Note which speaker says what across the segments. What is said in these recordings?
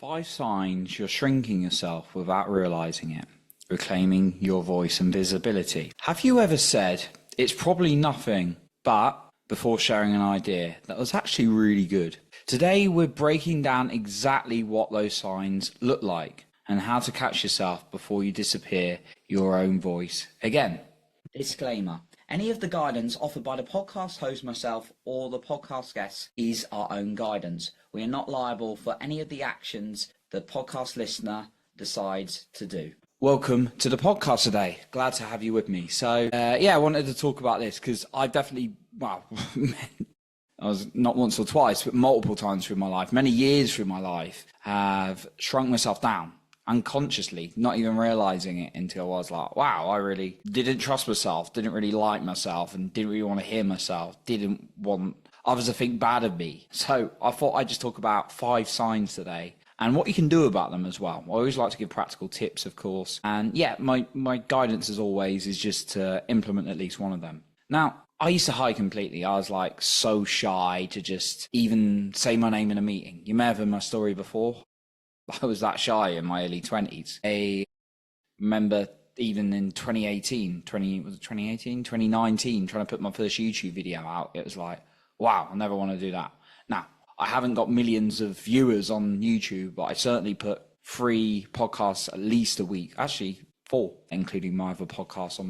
Speaker 1: 5 signs you're shrinking yourself without realizing it, reclaiming your voice and visibility. Have you ever said, it's probably nothing, but before sharing an idea that was actually really good? Today we're breaking down exactly what those signs look like and how to catch yourself before you disappear your own voice again. Disclaimer. Any of the guidance offered by the podcast host, myself, or the podcast guests is our own guidance. We are not liable for any of the actions the podcast listener decides to do. Welcome to the podcast today. Glad to have you with me. So, I wanted to talk about this because I definitely, I was not once or twice, but multiple times through my life, many years through my life, have shrunk myself down. Unconsciously, not even realizing it until I was like, wow, I really didn't trust myself, didn't really like myself, and didn't really want to hear myself, didn't want others to think bad of me. So I thought I'd just talk about 5 signs today and what you can do about them as well. I always like to give practical tips, of course. And yeah, my guidance as always is just to implement at least one of them. Now, I used to hide completely. I was like so shy to just even say my name in a meeting. You may have heard my story before. I was that shy in my early 20s. I remember even in 2019, trying to put my first YouTube video out. It was like, wow, I never want to do that. Now, I haven't got millions of viewers on YouTube, but I certainly put 3 podcasts at least a week. Actually, 4, including my other podcast on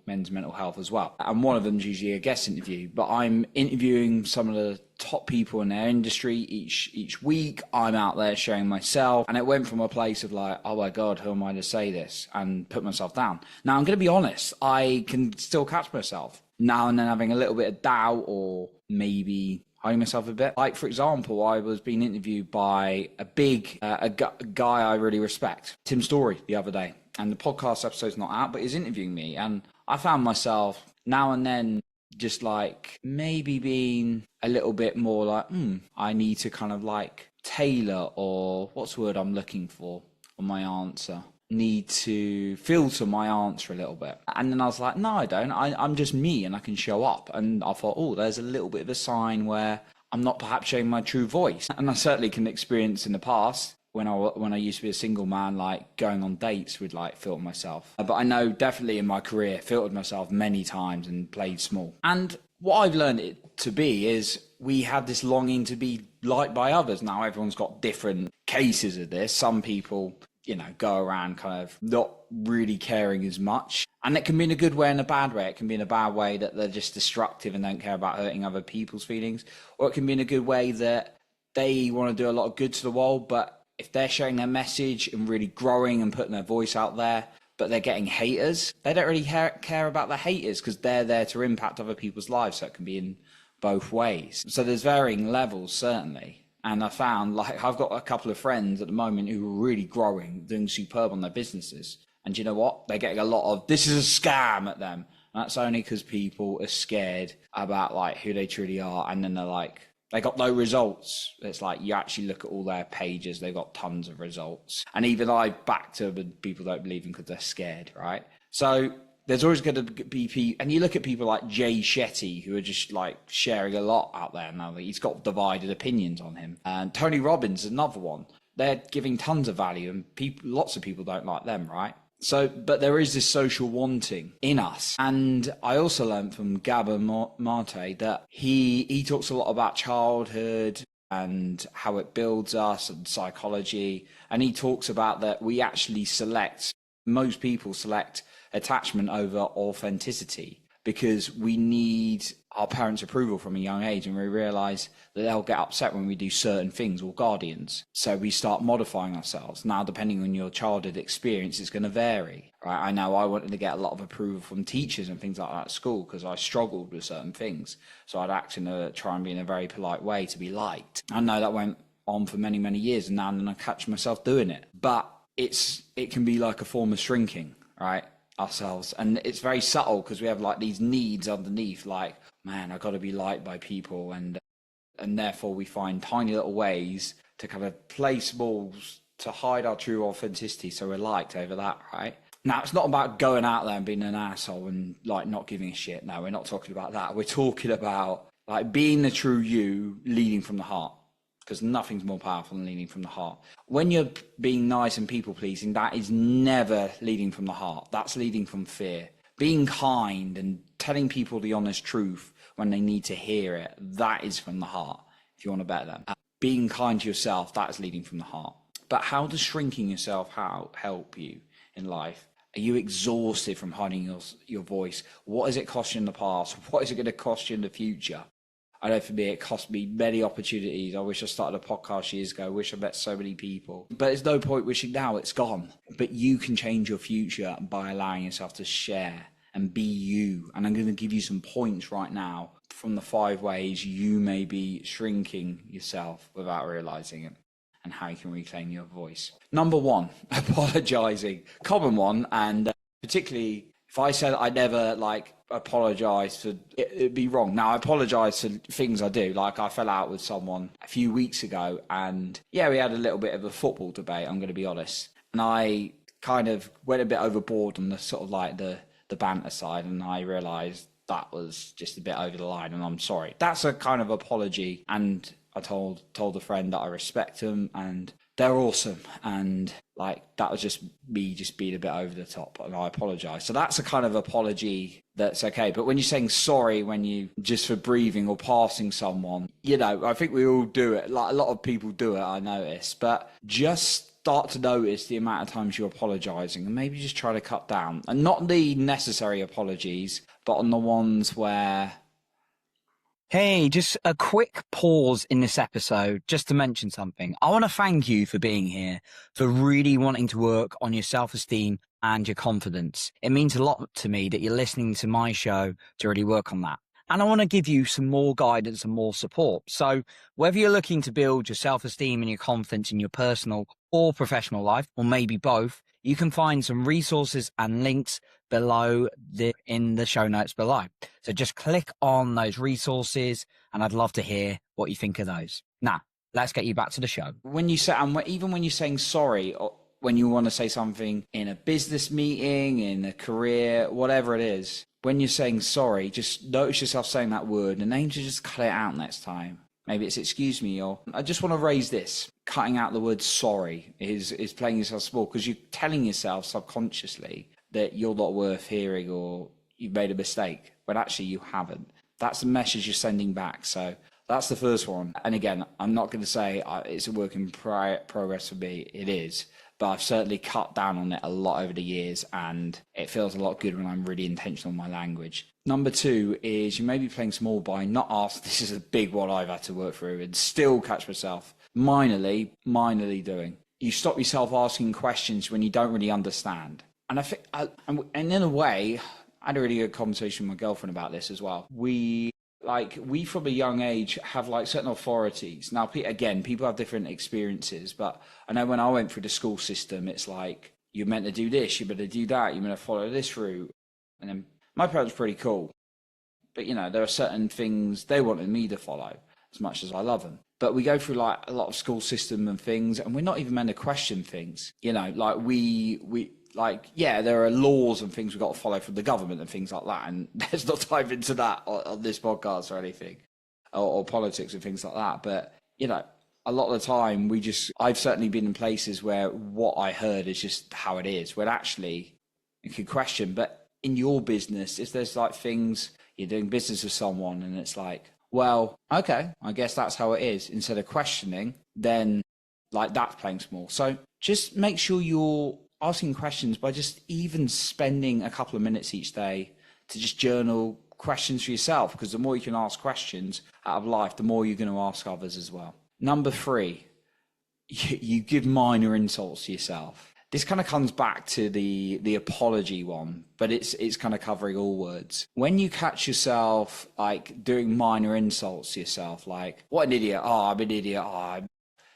Speaker 1: men's mental health as well. And one of them is usually a guest interview, but I'm interviewing some of the top people in their industry each week. I'm out there sharing myself, and it went from a place of like, oh my God, who am I to say this, and put myself down. Now, I'm going to be honest, I can still catch myself now and then having a little bit of doubt or maybe hiding myself a bit. Like, for example, I was being interviewed by a guy I really respect, Tim Story, the other day. And the podcast episode's not out, but he's interviewing me. And I found myself now and then just like maybe being a little bit more like, I need to kind of like tailor, or what's the word I'm looking for on my answer? Need to filter my answer a little bit. And then I was like, no, I don't. I'm just me and I can show up. And I thought, oh, there's a little bit of a sign where I'm not perhaps showing my true voice. And I certainly can experience in the past when I used to be a single man, like going on dates would like filter myself. But I know definitely in my career, filtered myself many times and played small. And what I've learned it to be is we have this longing to be liked by others. Now, everyone's got different cases of this. Some people, go around kind of not really caring as much. And it can be in a good way and a bad way. It can be in a bad way that they're just destructive and don't care about hurting other people's feelings. Or it can be in a good way that they want to do a lot of good to the world, but if they're sharing their message and really growing and putting their voice out there, but they're getting haters, they don't really care about the haters because they're there to impact other people's lives. So it can be in both ways. So there's varying levels, certainly. And I found, like, I've got a couple of friends at the moment who are really growing, doing superb on their businesses. And you know what? They're getting a lot of, this is a scam at them. And that's only because people are scared about like who they truly are. And then they're like, they got no results. It's like you actually look at all their pages, they've got tons of results. And even I back to them, people don't believe them because they're scared, right? So there's always going to be people, and you look at people like Jay Shetty, who are just like sharing a lot out there now. He's got divided opinions on him. And Tony Robbins is another one. They're giving tons of value, and lots of people don't like them, right? So, but there is this social wanting in us. And I also learned from Gabor Mate that he talks a lot about childhood and how it builds us and psychology. And he talks about that most people select attachment over authenticity because we need our parents' approval from a young age, and we realize that they'll get upset when we do certain things, or guardians. So we start modifying ourselves. Now, depending on your childhood experience, it's going to vary, right? I know I wanted to get a lot of approval from teachers and things like that at school because I struggled with certain things. So I'd try and be in a very polite way to be liked. I know that went on for many, many years, and now and then I catch myself doing it. But it can be like a form of shrinking, right? Ourselves. And it's very subtle because we have like these needs underneath, like, man, I got to be liked by people, and therefore we find tiny little ways to kind of place balls to hide our true authenticity so we're liked over that, right? Now, it's not about going out there and being an asshole and like not giving a shit. No, we're not talking about that. We're talking about like being the true you, leading from the heart. because nothing's more powerful than leading from the heart. When you're being nice and people pleasing, that is never leading from the heart. That's leading from fear. Being kind and telling people the honest truth when they need to hear it, that is from the heart, if you want to better them. Being kind to yourself, that's leading from the heart. But how does shrinking yourself help you in life? Are you exhausted from hiding your voice? What has it cost you in the past? What is it going to cost you in the future? I know for me, it cost me many opportunities. I wish I started a podcast years ago. I wish I met so many people. But there's no point wishing now, it's gone. But you can change your future by allowing yourself to share and be you. And I'm going to give you some points right now from the 5 ways you may be shrinking yourself without realizing it, and how you can reclaim your voice. Number 1, apologizing. Common one, and particularly if I said I never apologize for it'd be wrong. Now I apologize for things I do. Like I fell out with someone a few weeks ago, and we had a little bit of a football debate, I'm going to be honest. And I kind of went a bit overboard on the sort of like the banter side, and I realized that was just a bit over the line, and I'm sorry. That's a kind of apology, and I told a friend that I respect them and they're awesome, and that was just me just being a bit over the top, and I apologize. So that's a kind of apology that's okay. But when you're saying sorry when you just for breathing or passing someone, I think we all do it. Like a lot of people do it, I notice. But just start to notice the amount of times you're apologizing, and maybe just try to cut down, and not the necessary apologies, but on the ones where...
Speaker 2: Hey, just a quick pause in this episode just to mention something. I want to thank you for being here, for really wanting to work on your self-esteem and your confidence. It means a lot to me that you're listening to my show to really work on that. And I want to give you some more guidance and more support. So whether you're looking to build your self-esteem and your confidence in your personal or professional life, or maybe both, you can find some resources and links below in the show notes below. So just click on those resources, and I'd love to hear what you think of those. Now, let's get you back to the show.
Speaker 1: When you say, and even when you're saying sorry, or when you want to say something in a business meeting, in a career, whatever it is, when you're saying sorry, just notice yourself saying that word and aim to just cut it out next time. Maybe it's excuse me, or I just want to raise this. Cutting out the word sorry is playing yourself small, because you're telling yourself subconsciously that you're not worth hearing or you've made a mistake, when actually you haven't. That's the message you're sending back. So that's the first one. And again, I'm not going to say it's a work in progress for me. It is. But I've certainly cut down on it a lot over the years, and it feels a lot good when I'm really intentional in my language. Number 2 is you may be playing small by not asking. This is a big one I've had to work through and still catch myself minorly doing. You stop yourself asking questions when you don't really understand. And I think, and in a way, I had a really good conversation with my girlfriend about this as well. We from a young age have certain authorities. Now, again, people have different experiences, but I know when I went through the school system, it's like, you're meant to do this, you're meant to do that, you're meant to follow this route. And then my parents were pretty cool, but there are certain things they wanted me to follow as much as I love them. But we go through a lot of school system and things, and we're not even meant to question things. There are laws and things we've got to follow from the government and things like that. And there's not time into that on this podcast or anything, or politics and things like that. But, a lot of the time I've certainly been in places where what I heard is just how it is, when actually you could question. But in your business, if there's things you're doing business with someone and it's well, okay, I guess that's how it is. Instead of questioning, then that's playing small. So just make sure you're asking questions by just even spending a couple of minutes each day to just journal questions for yourself, because the more you can ask questions out of life, the more you're going to ask others as well. Number 3, you give minor insults to yourself. This kind of comes back to the apology one, but it's kind of covering all words. When you catch yourself doing minor insults to yourself, what an idiot, I'm an idiot,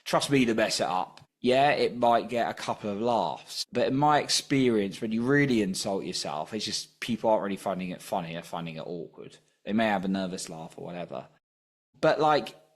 Speaker 1: trust me to mess it up. Yeah, it might get a couple of laughs, but in my experience, when you really insult yourself, it's just people aren't really finding it funny, they're finding it awkward. They may have a nervous laugh or whatever. But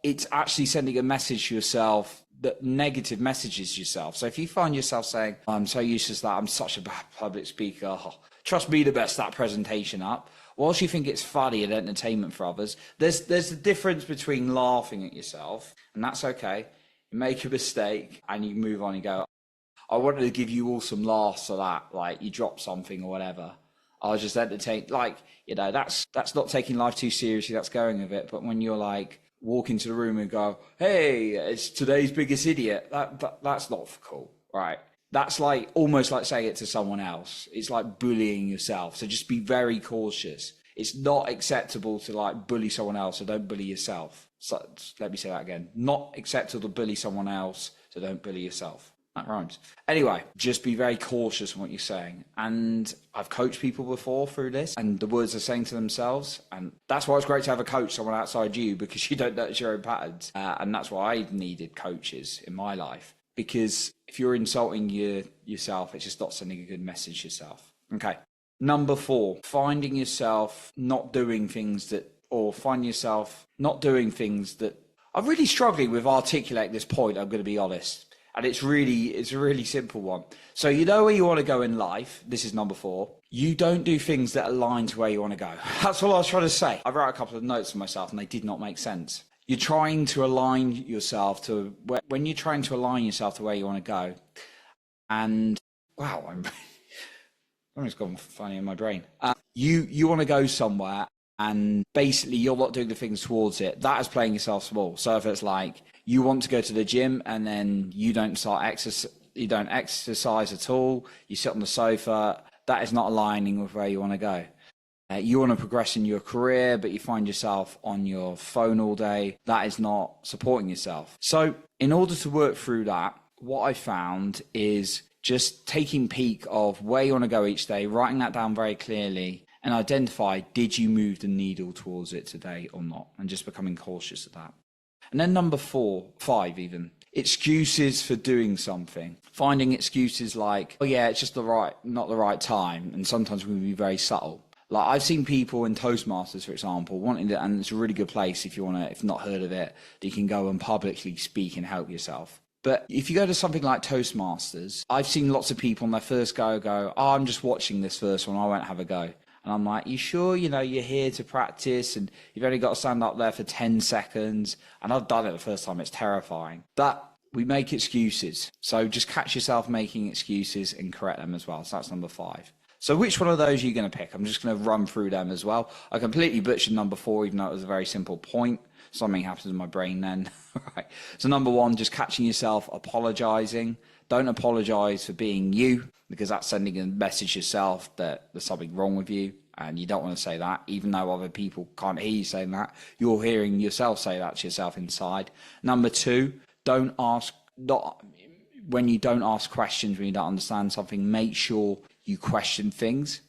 Speaker 1: it's actually sending a message to yourself, that negative messages to yourself. So if you find yourself saying, I'm so useless that I'm such a bad public speaker, Trust me, the best that presentation up. Whilst you think it's funny and entertainment for others, there's a difference between laughing at yourself, and that's okay. You make a mistake and you move on. You go, I wanted to give you all some laughs for that, like you drop something or whatever. I was just entertained, like, you know, that's not taking life too seriously. That's going with it. But when you're like walk into the room and go, "Hey, it's today's biggest idiot," that's not cool, right? That's like almost like saying it to someone else. It's like bullying yourself. So just be very cautious. It's not acceptable to like bully someone else, so don't bully yourself. So let me say that again. Not acceptable to bully someone else, so don't bully yourself. That rhymes. Anyway, just be very cautious in what you're saying. And I've coached people before through this, and the words are saying to themselves. And that's why it's great to have a coach, someone outside you, because you don't notice your own patterns. And that's why I needed coaches in my life. Because if you're insulting yourself, it's just not sending a good message to yourself. Okay. Number 4, finding yourself not doing things that, or find yourself not doing things that. I'm really struggling with articulating this point, I'm going to be honest. And it's a really simple one. So you know where you want to go in life. This is number 4. You don't do things that align to where you want to go. That's all I was trying to say. I wrote a couple of notes for myself and they did not make sense. You're trying to align yourself to when you're trying to align yourself to where you want to go. And wow, it's gone funny in my brain. You want to go somewhere and basically you're not doing the things towards it. That is playing yourself small. So if it's like you want to go to the gym and then you don't exercise at all, you sit on the sofa, that is not aligning with where you want to go. You want to progress in your career, but you find yourself on your phone all day. That is not supporting yourself. So in order to work through that, what I found is just taking peak of where you want to go each day, writing that down very clearly, and identify, did you move the needle towards it today or not? And just becoming cautious of that. And then number 5 even, excuses for doing something. Finding excuses like, oh yeah, it's just not the right time. And sometimes we can be very subtle. Like I've seen people in Toastmasters, for example, wanting to, and it's a really good place if you've not heard of it, that you can go and publicly speak and help yourself. But if you go to something like Toastmasters, I've seen lots of people on their first go, oh, I'm just watching this first one, I won't have a go. And I'm like, you sure, you're here to practice and you've only got to stand up there for 10 seconds. And I've done it the first time, it's terrifying. But we make excuses. So just catch yourself making excuses and correct them as well. So that's number 5. So which one of those are you going to pick? I'm just going to run through them as well. I completely butchered number 4, even though it was a very simple point. Something happens in my brain then. Right. So number 1, just catching yourself apologizing. Don't apologize for being you, because that's sending a message yourself that there's something wrong with you. And you don't want to say that, even though other people can't hear you saying that. You're hearing yourself say that to yourself inside. Number 2, when you don't ask questions, when you don't understand something, make sure you question things,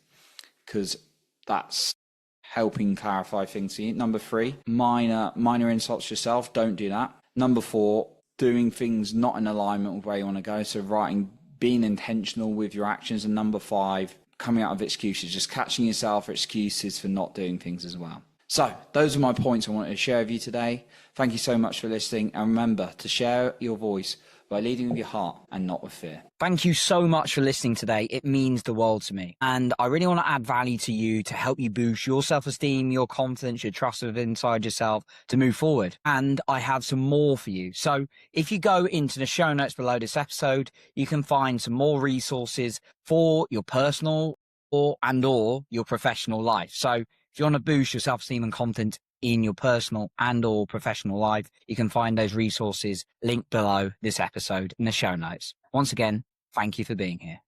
Speaker 1: because that's helping clarify things for you. Number 3, minor insults to yourself. Don't do that. Number 4, doing things not in alignment with where you want to go. So being intentional with your actions. And number 5, coming out of excuses, just catching yourself for excuses for not doing things as well. So those are my points I wanted to share with you today. Thank you so much for listening. And remember to share your voice by leading with your heart and not with fear.
Speaker 2: Thank you so much for listening today. It means the world to me. And I really want to add value to you to help you boost your self-esteem, your confidence, your trust inside yourself to move forward. And I have some more for you. So if you go into the show notes below this episode, you can find some more resources for your personal or your professional life. So if you want to boost your self-esteem and confidence in your personal and or professional life, you can find those resources linked below this episode in the show notes. Once again, thank you for being here.